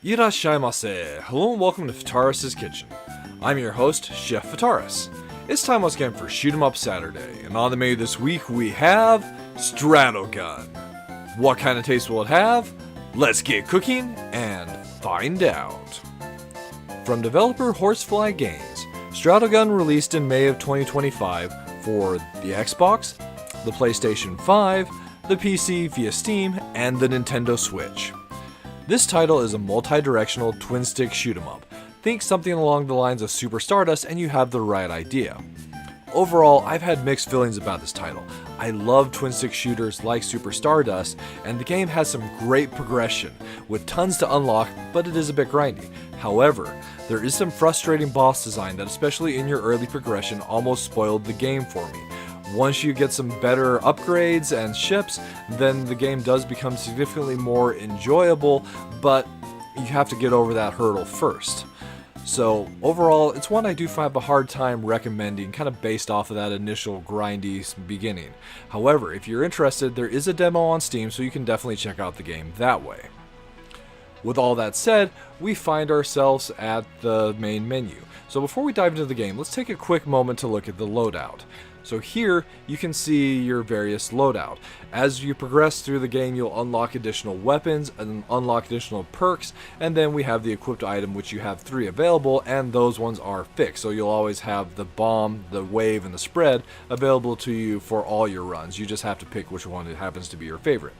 Irashaimase. Hello and welcome to Fataris' Kitchen. I'm your host, Chef Fataris. It's time once again for Shoot 'em Up Saturday, and on the menu this week we have Stratogun. What kind of taste will it have? Let's get cooking and find out. From developer Horsefly Games, Stratogun released in May of 2025 for the Xbox, the PlayStation 5, the PC via Steam, and the Nintendo Switch. This title is a multi-directional twin-stick shoot-'em-up. Think something along the lines of Super Stardust and you have the right idea. Overall, I've had mixed feelings about this title. I love twin-stick shooters like Super Stardust, and the game has some great progression, with tons to unlock, but it is a bit grindy. However, there is some frustrating boss design that, especially in your early progression, almost spoiled the game for me. Once you get some better upgrades and ships, then the game does become significantly more enjoyable, but you have to get over that hurdle first. So overall, it's one I do have a hard time recommending, kind of based off of that initial grindy beginning. However, if you're interested, there is a demo on Steam, so you can definitely check out the game that way. With all that said, we find ourselves at the main menu. So before we dive into the game, let's take a quick moment to look at the loadout. So here, you can see your various loadout. As you progress through the game, you'll unlock additional weapons and unlock additional perks, and then we have the equipped item, which you have 3 available, and those ones are fixed. So you'll always have the bomb, the wave, and the spread available to you for all your runs. You just have to pick which one it happens to be your favorite.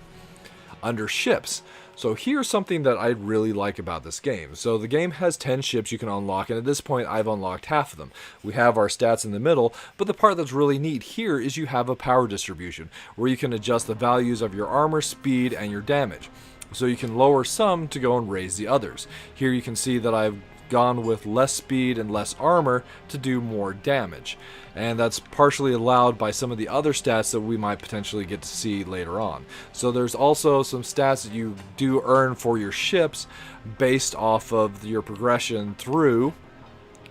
Under ships, so here's something that I really like about this game. So the game has 10 ships you can unlock, and at this point I've unlocked half of them. We have our stats in the middle, but the part that's really neat here is you have a power distribution, where you can adjust the values of your armor, speed, and your damage. So you can lower some to go and raise the others. Here you can see that I've gone with less speed and less armor to do more damage, and that's partially allowed by some of the other stats that we might potentially get to see later on. So there's also some stats that you do earn for your ships based off of your progression through,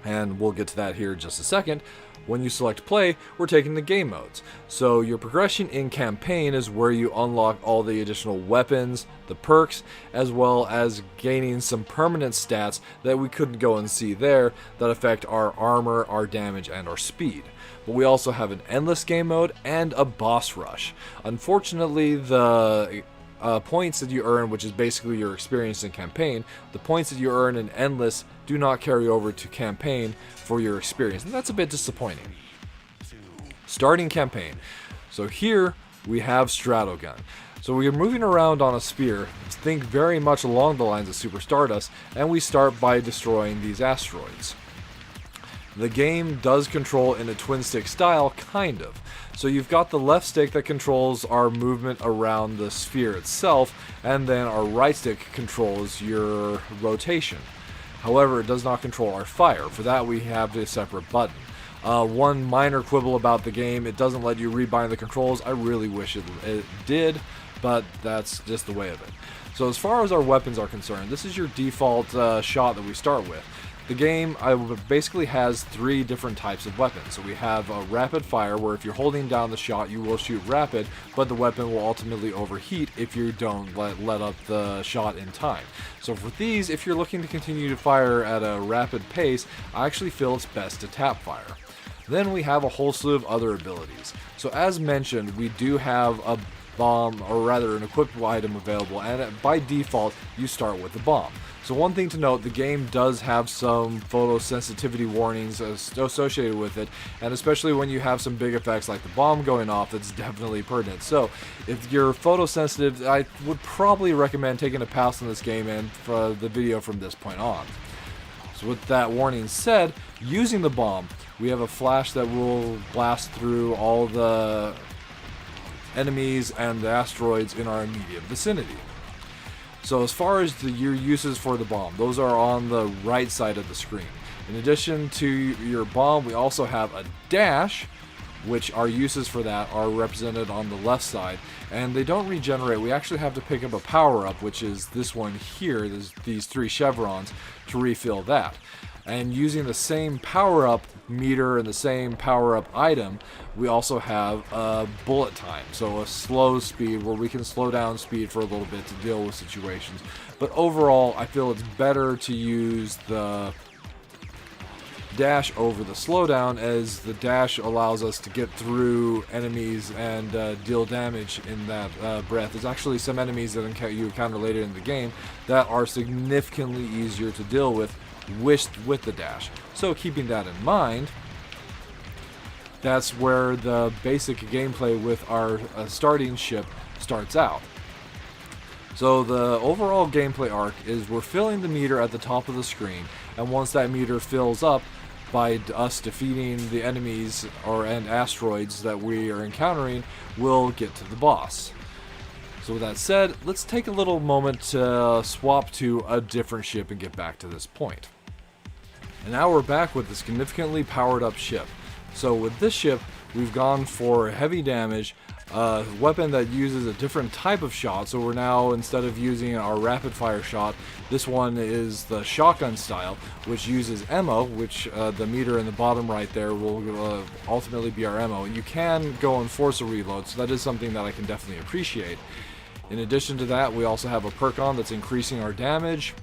and we'll get to that here in just a second. When you select play, we're taking the game modes. So your progression in campaign is where you unlock all the additional weapons, the perks, as well as gaining some permanent stats that we couldn't go and see there that affect our armor, our damage, and our speed. But we also have an endless game mode and a boss rush. Unfortunately, the points that you earn, which is basically your experience in campaign, the points that you earn in endless do not carry over to campaign for your experience, and that's a bit disappointing. Starting campaign. So here we have Stratogun. So we are moving around on a spear, think very much along the lines of Super Stardust, and we start by destroying these asteroids. The game does control in a twin stick style, kind of. So you've got the left stick that controls our movement around the sphere itself, and then our right stick controls your rotation. However, it does not control our fire. For that we have a separate button. One minor quibble about the game, it doesn't let you rebind the controls. I really wish it did, but that's just the way of it. So as far as our weapons are concerned, this is your default shot that we start with. The game basically has 3 different types of weapons. So we have a rapid fire, where if you're holding down the shot, you will shoot rapid, but the weapon will ultimately overheat if you don't let up the shot in time. So for these, if you're looking to continue to fire at a rapid pace, I actually feel it's best to tap fire. Then we have a whole slew of other abilities. So as mentioned, we do have a bomb, or rather an equipped item available, and by default, you start with the bomb. So one thing to note, the game does have some photosensitivity warnings associated with it, and especially when you have some big effects like the bomb going off, it's definitely pertinent. So if you're photosensitive, I would probably recommend taking a pass on this game and for the video from this point on. So with that warning said, using the bomb, we have a flash that will blast through all the enemies and the asteroids in our immediate vicinity. So as far as your uses for the bomb, those are on the right side of the screen. In addition to your bomb, we also have a dash, which our uses for that are represented on the left side, and they don't regenerate. We actually have to pick up a power-up, which is this one here, these 3 chevrons, to refill that. And using the same power-up meter and the same power-up item, we also have a bullet time, so a slow speed where we can slow down speed for a little bit to deal with situations. But overall, I feel it's better to use the dash over the slowdown, as the dash allows us to get through enemies and deal damage in that breath. There's actually some enemies that you encounter later in the game that are significantly easier to deal with the dash. So keeping that in mind, that's where the basic gameplay with our starting ship starts out. So the overall gameplay arc is we're filling the meter at the top of the screen, and once that meter fills up by us defeating the enemies and asteroids that we are encountering, we'll get to the boss. So with that said, let's take a little moment to swap to a different ship and get back to this point. And now we're back with a significantly powered up ship. So with this ship, we've gone for heavy damage, a weapon that uses a different type of shot. So we're now, instead of using our rapid fire shot, this one is the shotgun style, which uses ammo, which the meter in the bottom right there will ultimately be our ammo. And you can go and force a reload, so that is something that I can definitely appreciate. In addition to that, we also have a perk on that's increasing our damage.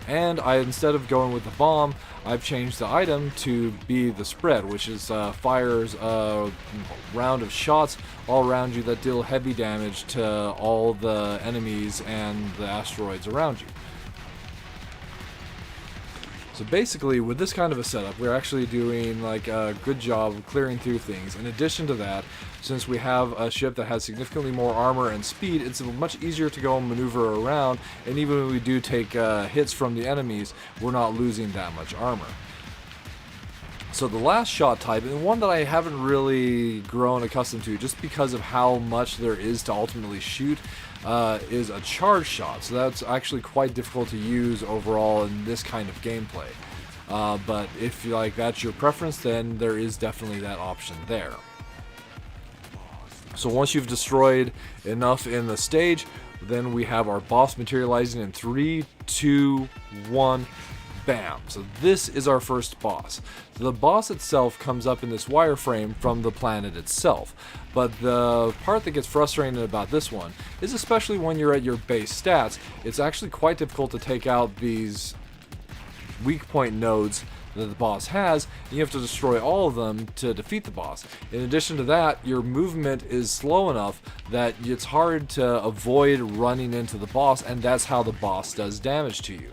And instead of going with the bomb, I've changed the item to be the spread, which is fires a round of shots all around you that deal heavy damage to all the enemies and the asteroids around you. So basically, with this kind of a setup, we're actually doing like a good job of clearing through things. In addition to that, since we have a ship that has significantly more armor and speed, it's much easier to go and maneuver around, and even when we do take hits from the enemies, we're not losing that much armor. So the last shot type, and one that I haven't really grown accustomed to just because of how much there is to ultimately shoot, is a charge shot. So that's actually quite difficult to use overall in this kind of gameplay. But if that's your preference, then there is definitely that option there. So once you've destroyed enough in the stage, then we have our boss materializing in 3, 2, 1, bam. So this is our first boss. So the boss itself comes up in this wireframe from the planet itself. But the part that gets frustrating about this one is, especially when you're at your base stats, it's actually quite difficult to take out these weak point nodes that the boss has, and you have to destroy all of them to defeat the boss. In addition to that, your movement is slow enough that it's hard to avoid running into the boss, and that's how the boss does damage to you.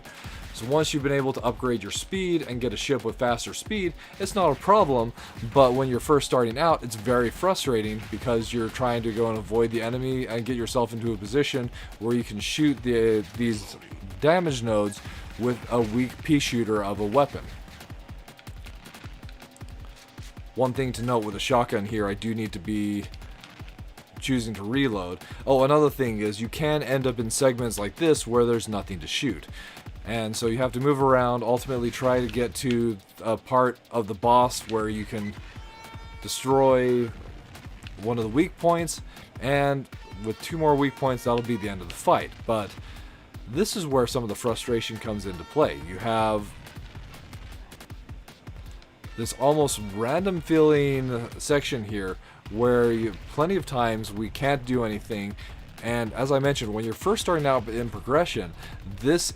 So once you've been able to upgrade your speed and get a ship with faster speed, it's not a problem, but when you're first starting out, it's very frustrating because you're trying to go and avoid the enemy and get yourself into a position where you can shoot these damage nodes with a weak pea shooter of a weapon. One thing to note with a shotgun here, I do need to be choosing to reload. Oh, another thing is you can end up in segments like this where there's nothing to shoot. And so you have to move around, ultimately try to get to a part of the boss where you can destroy one of the weak points, and with 2 more weak points, that'll be the end of the fight. But this is where some of the frustration comes into play. You have this almost random feeling section here where plenty of times we can't do anything, and as I mentioned, when you're first starting out in progression, this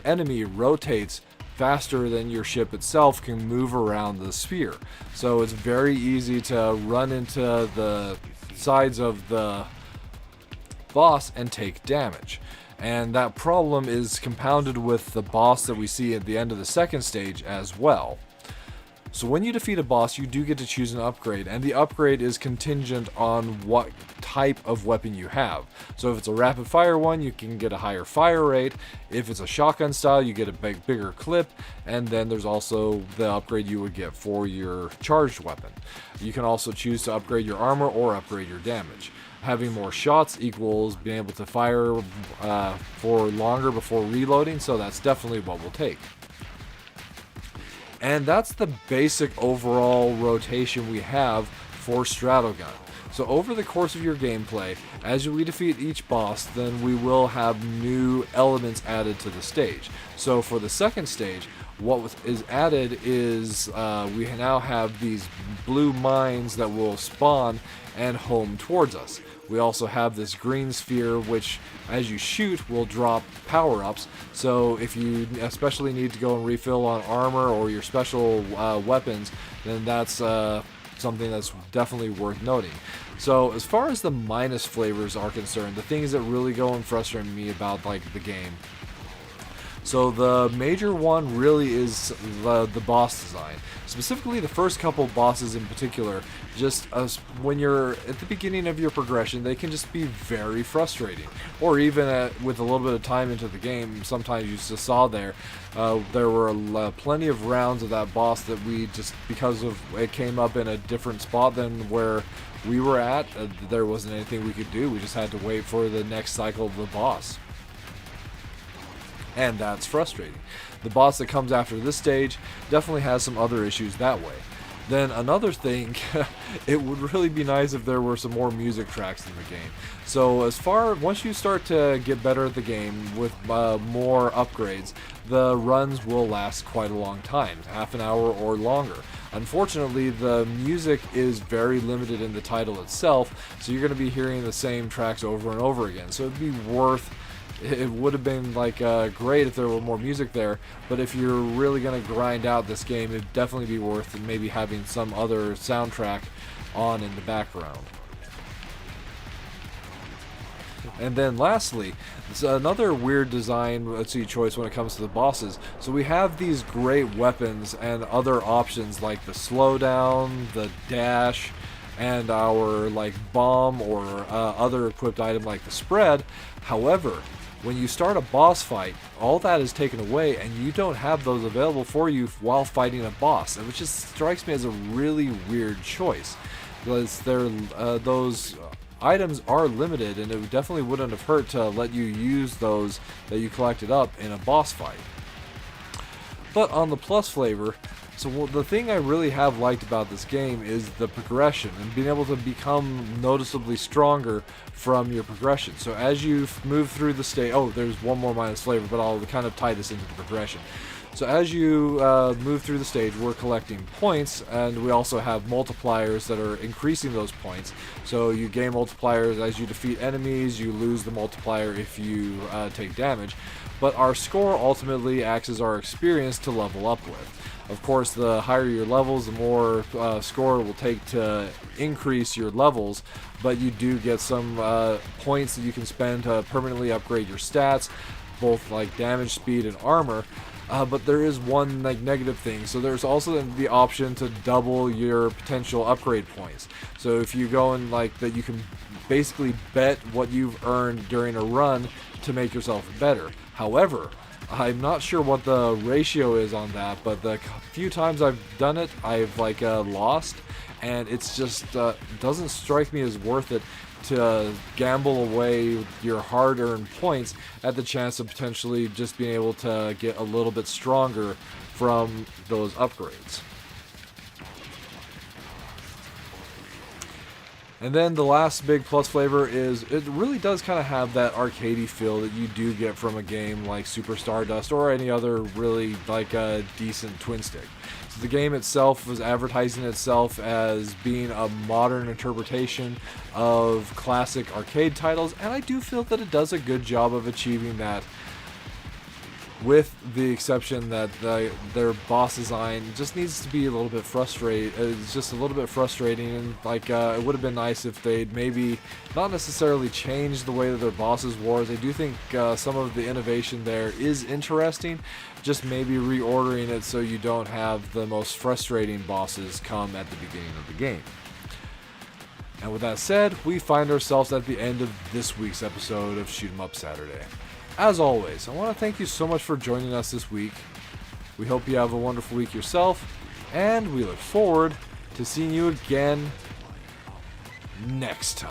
enemy rotates faster than your ship itself can move around the sphere. So it's very easy to run into the sides of the boss and take damage. And that problem is compounded with the boss that we see at the end of the second stage as well. So when you defeat a boss, you do get to choose an upgrade, and the upgrade is contingent on what type of weapon you have. So if it's a rapid fire one, you can get a higher fire rate. If it's a shotgun style, you get a bigger clip, and then there's also the upgrade you would get for your charged weapon. You can also choose to upgrade your armor or upgrade your damage. Having more shots equals being able to fire for longer before reloading, so that's definitely what we'll take. And that's the basic overall rotation we have for Stratogun. So over the course of your gameplay, as we defeat each boss, then we will have new elements added to the stage. So for the second stage, what is added is we now have these blue mines that will spawn and home towards us. We also have this green sphere, which as you shoot will drop power-ups. So if you especially need to go and refill on armor or your special weapons, then that's something that's definitely worth noting. So as far as the minus flavors are concerned, the things that really go and frustrate me about like the game, so the major one really is the boss design. Specifically the first couple bosses in particular, just when you're at the beginning of your progression, they can just be very frustrating. Or even with a little bit of time into the game, sometimes you just saw there were plenty of rounds of that boss that we just, because of it came up in a different spot than where we were at, there wasn't anything we could do. We just had to wait for the next cycle of the boss. And that's frustrating. The boss that comes after this stage definitely has some other issues that way. Then another thing, it would really be nice if there were some more music tracks in the game. So once you start to get better at the game with more upgrades, the runs will last quite a long time, half an hour or longer. Unfortunately, the music is very limited in the title itself, so you're going to be hearing the same tracks over and over again. So it'd be it would have been like great if there were more music there, but if you're really going to grind out this game, it'd definitely be worth maybe having some other soundtrack on in the background. And then lastly, it's another weird design choice when it comes to the bosses. So we have these great weapons and other options like the slowdown, the dash, and our like bomb or other equipped item like the spread. However, when you start a boss fight, all that is taken away and you don't have those available for you while fighting a boss, which just strikes me as a really weird choice, because those items are limited, and it definitely wouldn't have hurt to let you use those that you collected up in a boss fight. But on the plus flavor, so the thing I really have liked about this game is the progression and being able to become noticeably stronger from your progression. So as you move through the stage, there's one more minus flavor, but I'll kind of tie this into the progression. So as you move through the stage, we're collecting points, and we also have multipliers that are increasing those points. So you gain multipliers as you defeat enemies, you lose the multiplier if you take damage. But our score ultimately acts as our experience to level up with. Of course, the higher your levels, the more score it will take to increase your levels, but you do get some points that you can spend to permanently upgrade your stats, both like damage, speed, and armor. But there is one negative thing. So there's also the option to double your potential upgrade points. So if you go and that, you can basically bet what you've earned during a run to make yourself better. However, I'm not sure what the ratio is on that, but the few times I've done it, I've lost, and it's just doesn't strike me as worth it to gamble away your hard-earned points at the chance of potentially just being able to get a little bit stronger from those upgrades. And then the last big plus flavor is it really does kind of have that arcadey feel that you do get from a game like Super Stardust or any other really a decent twin stick. So the game itself was advertising itself as being a modern interpretation of classic arcade titles, and I do feel that it does a good job of achieving that, with the exception that their boss design just needs to be a little bit frustrating. It's just a little bit frustrating, and it would have been nice if they'd maybe not necessarily changed the way that their bosses were. I do think some of the innovation there is interesting, just maybe reordering it so you don't have the most frustrating bosses come at the beginning of the game. And with that said, we find ourselves at the end of this week's episode of Shoot 'em Up Saturday. As always, I want to thank you so much for joining us this week. We hope you have a wonderful week yourself, and we look forward to seeing you again next time.